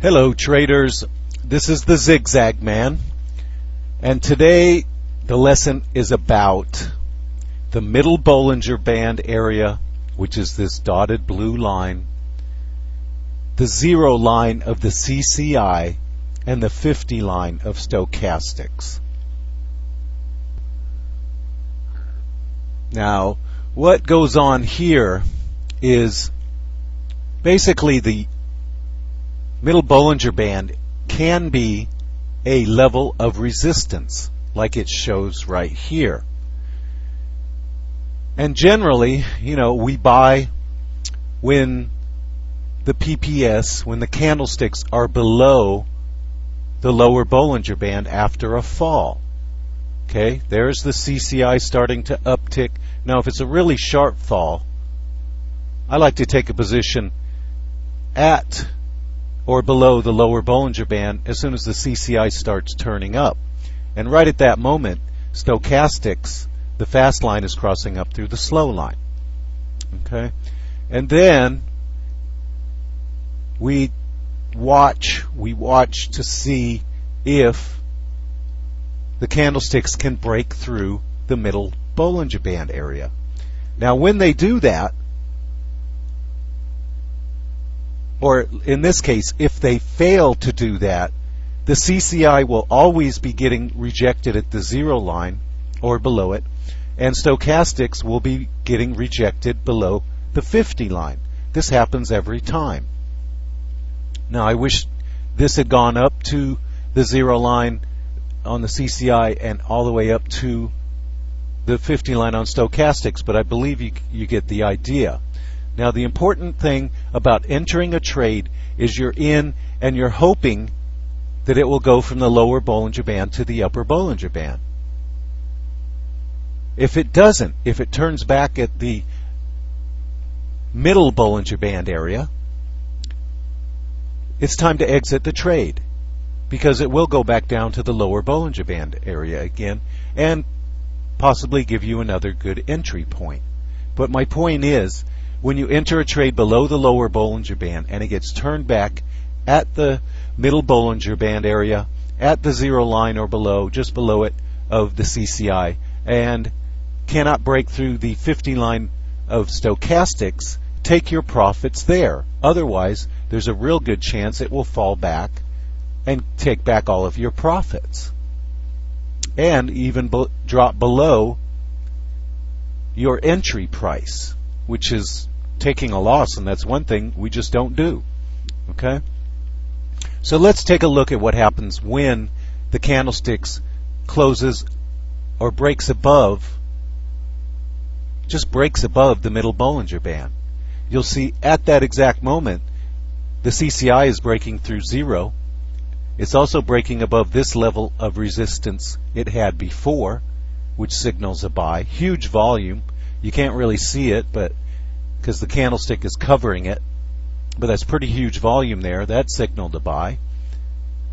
Hello traders, this is the Zigzag Man, and today the lesson is about the Middle Bollinger Band area, which is this dotted blue line, the 0 line of the CCI, and the 50 line of stochastics. Now, what goes on here is basically the Middle Bollinger Band can be a level of resistance, like it shows right here. And generally, we buy when the PPS, when the candlesticks are below the lower Bollinger Band after a fall. Okay, there's the CCI starting to uptick. Now, if it's a really sharp fall, I like to take a position at or below the lower Bollinger Band as soon as the CCI starts turning up. And right at that moment, stochastics, the fast line, is crossing up through the slow line. Okay? And then we watch to see if the candlesticks can break through the Middle Bollinger Band area. Now, when they do that, or in this case, if they fail to do that, the CCI will always be getting rejected at the 0 line or below it, and stochastics will be getting rejected below the 50 line. This happens every time. Now, I wish this had gone up to the 0 line on the CCI and all the way up to the 50 line on stochastics, but I believe you get the idea. Now, the important thing about entering a trade is you're in and you're hoping that it will go from the lower Bollinger Band to the upper Bollinger Band. If it doesn't, if it turns back at the Middle Bollinger Band area, it's time to exit the trade, because it will go back down to the lower Bollinger Band area again and possibly give you another good entry point. But my point is, when you enter a trade below the lower Bollinger Band and it gets turned back at the Middle Bollinger Band area, at the 0 line or below, just below it, of the CCI, and cannot break through the 50 line of stochastics, take your profits there. Otherwise, there's a real good chance it will fall back and take back all of your profits, and even drop below your entry price, which is taking a loss, and that's one thing we just don't do. Okay? So let's take a look at what happens when the candlesticks closes or breaks above, just breaks above the Middle Bollinger Band. You'll see at that exact moment the CCI is breaking through 0. It's also breaking above this level of resistance it had before, which signals a buy. Huge volume. You can't really see it, but because the candlestick is covering it, but that's pretty huge volume there. That signaled a buy.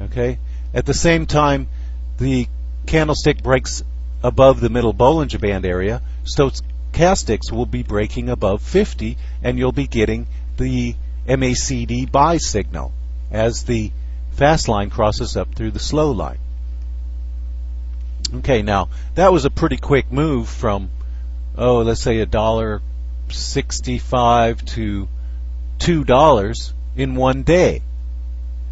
Okay. At the same time, the candlestick breaks above the Middle Bollinger Band area, stochastics will be breaking above 50, and you'll be getting the MACD buy signal as the fast line crosses up through the slow line. Okay, now that was a pretty quick move from, let's say $1.65 to $2 in one day.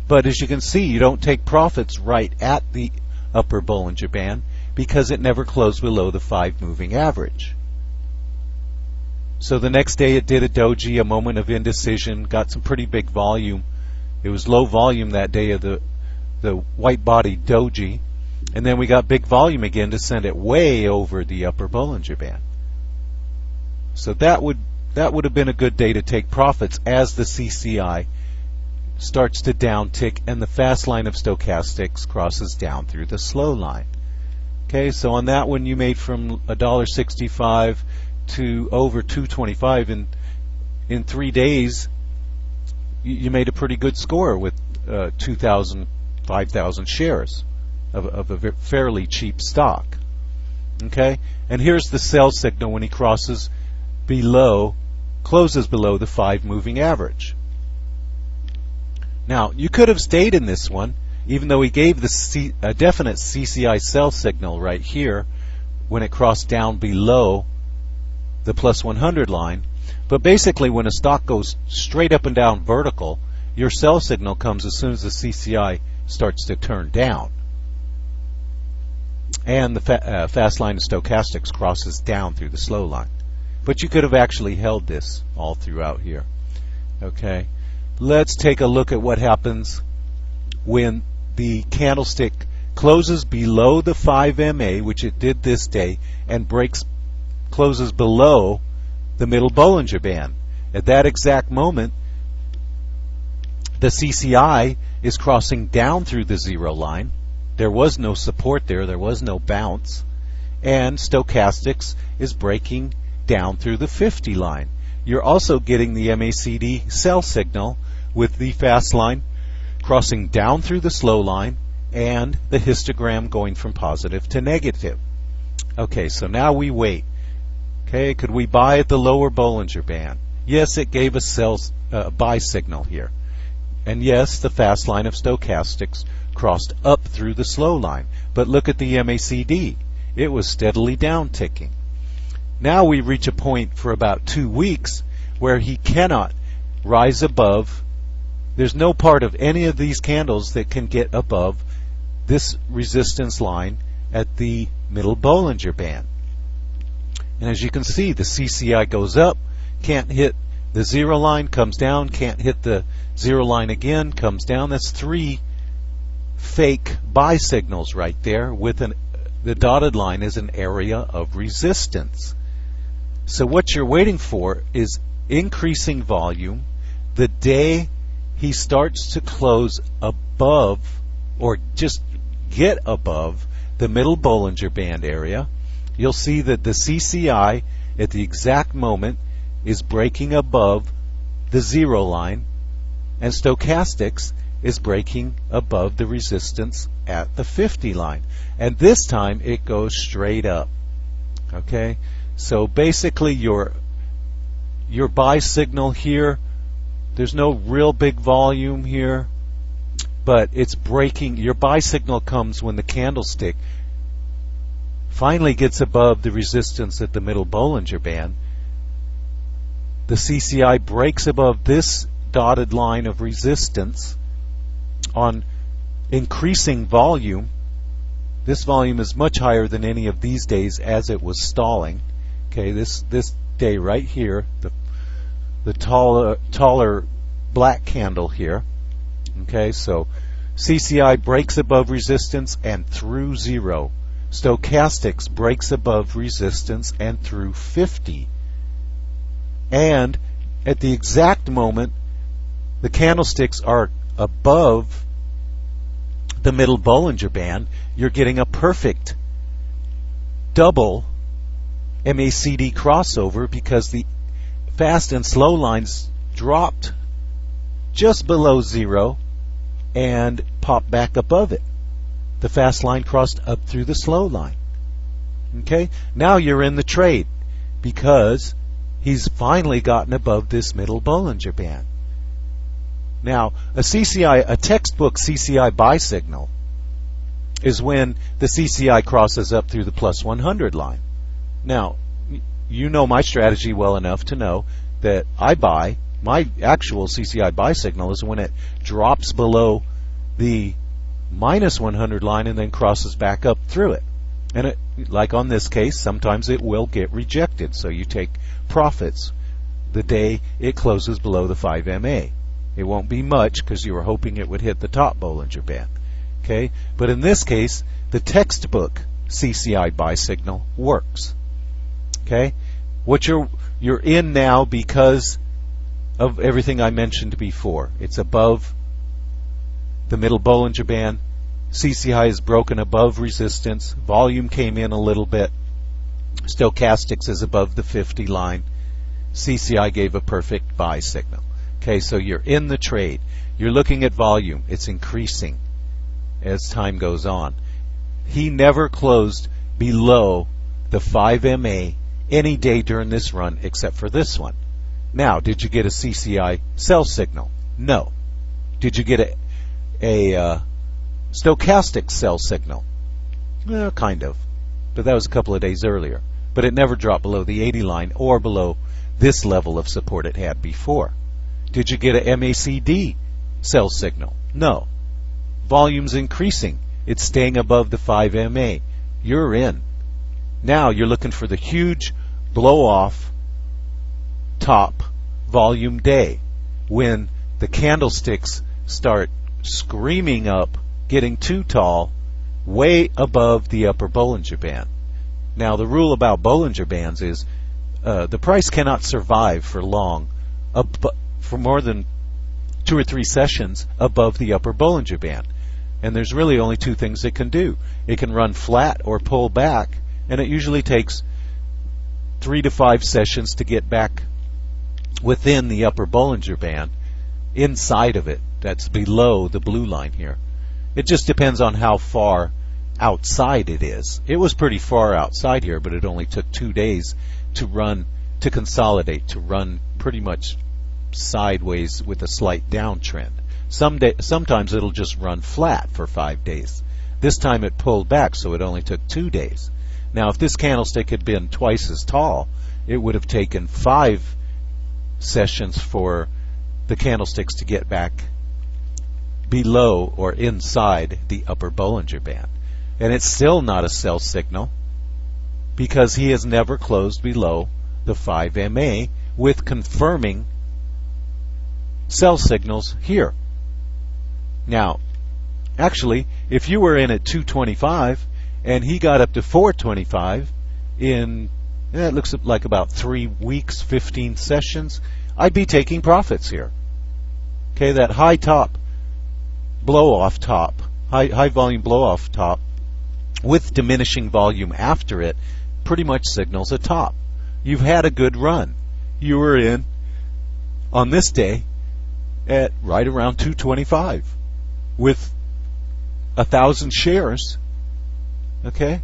But as you can see, you don't take profits right at the upper Bollinger Band because it never closed below the 5 moving average. So the next day it did a doji, a moment of indecision, got some pretty big volume. It was low volume that day of the white body doji, and then we got big volume again to send it way over the upper Bollinger Band. So that would have been a good day to take profits as the CCI starts to downtick and the fast line of stochastics crosses down through the slow line. Okay, so on that one you made from $1.65 to over $2.25 in 3 days. You made a pretty good score with 2,000, 5,000 shares of a fairly cheap stock. Okay, and here's the sell signal when he closes below the 5 moving average. Now, you could have stayed in this one, even though he gave a definite CCI sell signal right here when it crossed down below the plus 100 line. But basically, when a stock goes straight up and down vertical, your sell signal comes as soon as the CCI starts to turn down. And the fast line of stochastics crosses down through the slow line. But you could have actually held this all throughout here. Okay, let's take a look at what happens when the candlestick closes below the 5 MA, which it did this day, and closes below the Middle Bollinger Band. At that exact moment, the CCI is crossing down through the 0 line. There was no support there. There was no bounce. And stochastics is breaking down through the 50 line. You're also getting the MACD sell signal with the fast line crossing down through the slow line and the histogram going from positive to negative. Okay, so now we wait. Okay, could we buy at the lower Bollinger Band? Yes, it gave a buy signal here. And yes, the fast line of stochastics crossed up through the slow line. But look at the MACD. It was steadily down ticking. Now we reach a point for about 2 weeks where he cannot rise above. There's no part of any of these candles that can get above this resistance line at the Middle Bollinger Band. And as you can see, the CCI goes up, can't hit the 0 line, comes down, can't hit the 0 line again, comes down. That's 3 fake buy signals right there with the dotted line is an area of resistance. So what you're waiting for is increasing volume the day he starts to close above or just get above the Middle Bollinger Band area. You'll see that the CCI at the exact moment is breaking above the 0 line, and stochastics is breaking above the resistance at the 50 line. And this time it goes straight up. Okay, so basically your buy signal here, there's no real big volume here, but it's breaking. Your buy signal comes when the candlestick finally gets above the resistance at the Middle Bollinger Band. The CCI breaks above this dotted line of resistance on increasing volume. This volume is much higher than any of these days as it was stalling. Okay, this day right here, the taller black candle here. Okay, so CCI breaks above resistance and through 0. Stochastics breaks above resistance and through 50. And at the exact moment the candlesticks are above the Middle Bollinger Band, you're getting a perfect double MACD crossover because the fast and slow lines dropped just below 0 and popped back above it. The fast line crossed up through the slow line. Okay, now you're in the trade because he's finally gotten above this Middle Bollinger Band. Now, a textbook CCI buy signal is when the CCI crosses up through the plus 100 line. Now, you know my strategy well enough to know that my actual CCI buy signal is when it drops below the minus 100 line and then crosses back up through it. And like on this case, sometimes it will get rejected, so you take profits the day it closes below the 5 MA. It won't be much because you were hoping it would hit the top Bollinger Band. Okay, but in this case, the textbook CCI buy signal works. Okay, what you're in now because of everything I mentioned before. It's above the Middle Bollinger Band. CCI is broken above resistance. Volume came in a little bit. Stochastics is above the 50 line. CCI gave a perfect buy signal. Okay, so you're in the trade. You're looking at volume. It's increasing as time goes on. He never closed below the 5 MA any day during this run except for this one. Now, did you get a CCI sell signal? No. Did you get a stochastic sell signal? Kind of, but that was a couple of days earlier. But it never dropped below the 80 line or below this level of support it had before. Did you get a MACD sell signal? No. Volume's increasing. It's staying above the 5 MA. You're in. Now you're looking for the huge blow-off top volume day when the candlesticks start screaming up, getting too tall, way above the upper Bollinger Band. Now the rule about Bollinger Bands is the price cannot survive for long, for more than 2 or 3 sessions above the upper Bollinger Band. And there's really only two things it can do. It can run flat or pull back, and it usually takes 3 to 5 sessions to get back within the upper Bollinger Band, inside of it. That's below the blue line here. It just depends on how far outside it is. It was pretty far outside here, but it only took 2 days to consolidate, to run pretty much sideways with a slight downtrend. Sometimes it'll just run flat for 5 days. This time it pulled back, so it only took 2 days. Now, if this candlestick had been twice as tall, it would have taken 5 sessions for the candlesticks to get back below or inside the upper Bollinger Band. And it's still not a sell signal because he has never closed below the 5 MA with confirming sell signals here. Now, actually, if you were in at 225 and he got up to 425 in, it looks like about 3 weeks, 15 sessions, I'd be taking profits here. Okay, that high top, blow-off top, high volume blow-off top with diminishing volume after it pretty much signals a top. You've had a good run. You were in on this day at right around 225 with 1,000 shares. Okay,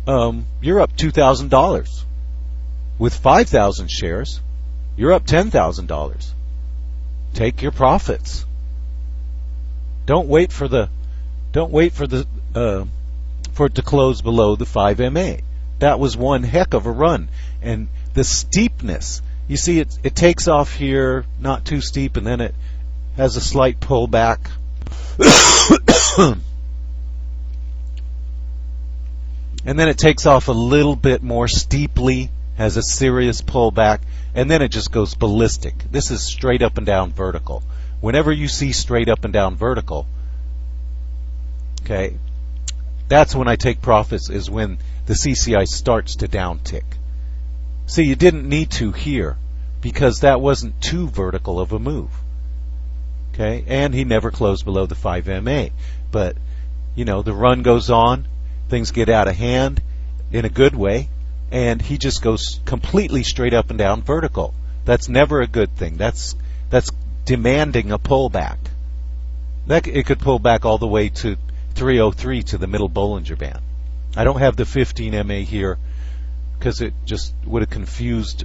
you're up $2,000. With 5,000 shares, you're up $10,000. Take your profits. Don't wait for it to close below the 5 MA. That was one heck of a run, and the steepness. You see, it takes off here, not too steep, and then it has a slight pullback. And then it takes off a little bit more steeply, has a serious pullback, and then it just goes ballistic. This is straight up and down vertical. Whenever you see straight up and down vertical, okay, that's when I take profits, is when the CCI starts to downtick. See, you didn't need to here because that wasn't too vertical of a move. Okay, and he never closed below the 5 MA. But, you know, the run goes on, things get out of hand in a good way, and he just goes completely straight up and down vertical. That's never a good thing. That's demanding a pullback. It could pull back all the way to 303 to the Middle Bollinger Band. I don't have the 15 MA here because it just would have confused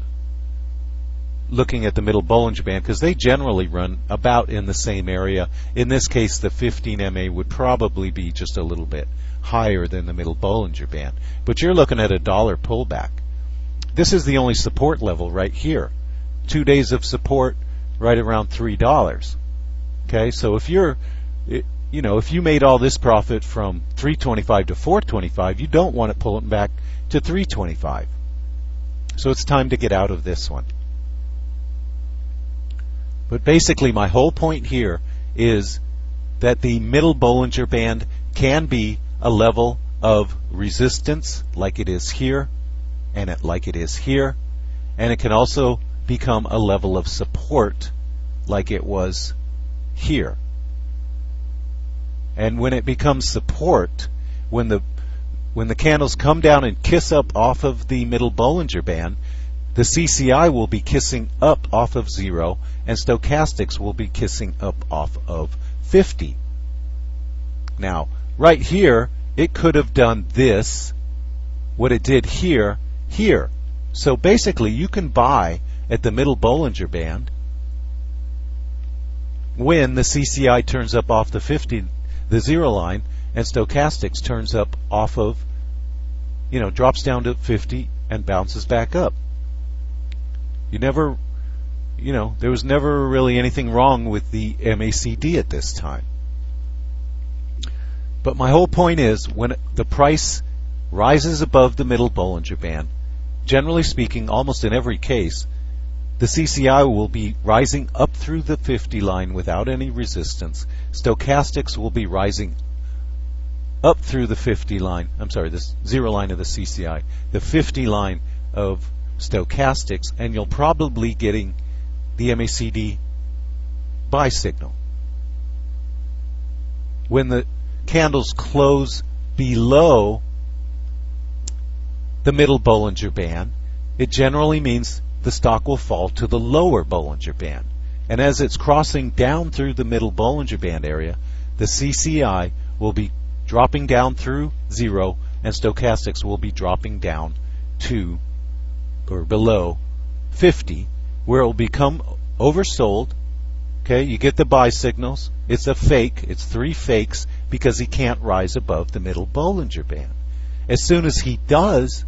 looking at the Middle Bollinger Band, because they generally run about in the same area. In this case, the 15 MA would probably be just a little bit higher than the Middle Bollinger Band. But you're looking at a $1 pullback. This is the only support level right here. 2 days of support right around $3. Okay, so if you're, if you made all this profit from 325 to 425, you don't want it pulling back to 325. So it's time to get out of this one. But basically my whole point here is that the Middle Bollinger Band can be a level of resistance like it is here and like it is here, and it can also become a level of support like it was here. And when it becomes support, when the candles come down and kiss up off of the Middle Bollinger Band, the CCI will be kissing up off of 0, and stochastics will be kissing up off of 50. Now, right here, it could have done this, what it did here, here. So basically, you can buy at the Middle Bollinger Band when the CCI turns up off the 50, the zero line, and stochastics turns up off of, drops down to 50 and bounces back up. There was never really anything wrong with the MACD at this time. But my whole point is, when the price rises above the Middle Bollinger Band, generally speaking, almost in every case, the CCI will be rising up through the 50 line without any resistance. Stochastics will be rising up through the 50 line, this zero line of the CCI, the 50 line of stochastics, and you'll probably getting the MACD buy signal. When the candles close below the Middle Bollinger Band, it generally means the stock will fall to the lower Bollinger Band. And as it's crossing down through the Middle Bollinger Band area, the CCI will be dropping down through 0, and stochastics will be dropping down to or below 50, where it will become oversold. Okay, you get the buy signals. It's a fake. It's 3 fakes because he can't rise above the Middle Bollinger Band. As soon as he does,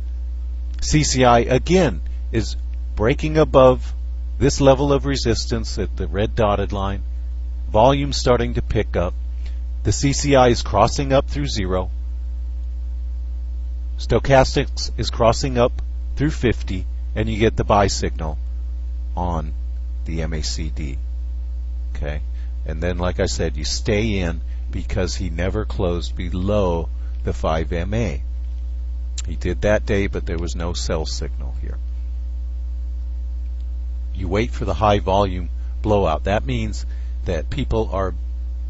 CCI again is breaking above this level of resistance at the red dotted line. Volume starting to pick up. The CCI is crossing up through 0. Stochastics is crossing up through 50, and you get the buy signal on the MACD. Okay, and then like I said, you stay in because he never closed below the 5 MA. He did that day, but there was no sell signal here. You wait for the high volume blowout. That means that people are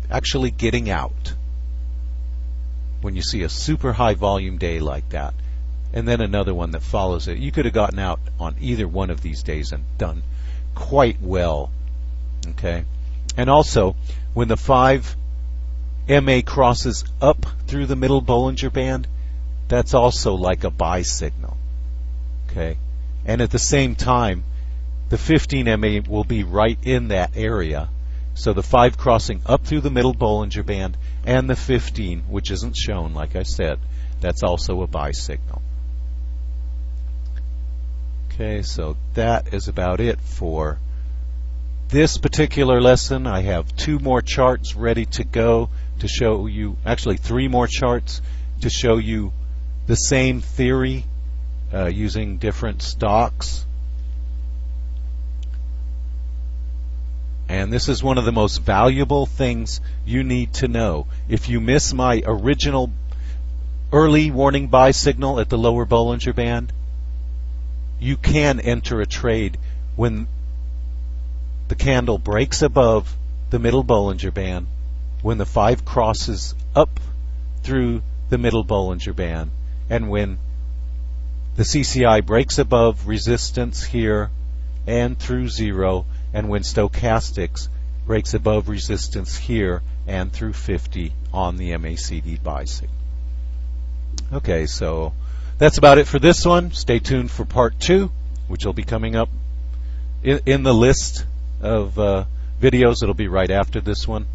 actually getting out when you see a super high volume day like that, and then another one that follows it. You could have gotten out on either one of these days and done quite well. Okay, and also when the 5 MA crosses up through the Middle Bollinger Band, that's also like a buy signal. Okay, and at the same time, the 15 MA will be right in that area. So the 5 crossing up through the Middle Bollinger Band and the 15, which isn't shown, like I said, that's also a buy signal. Okay, so that is about it for this particular lesson. I have 2 more charts ready to go to show you, actually 3 more charts to show you the same theory using different stocks. And this is one of the most valuable things you need to know. If you miss my original early warning buy signal at the lower Bollinger Band, you can enter a trade when the candle breaks above the Middle Bollinger Band, when the 5 crosses up through the Middle Bollinger Band, and when the CCI breaks above resistance here and through 0, and when stochastics breaks above resistance here and through 50 on the MACD buy signal. Okay, so that's about it for this one. Stay tuned for part 2, which will be coming up in the list of videos. It'll be right after this one.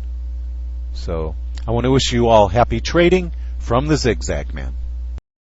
So I want to wish you all happy trading from the Zigzag Man.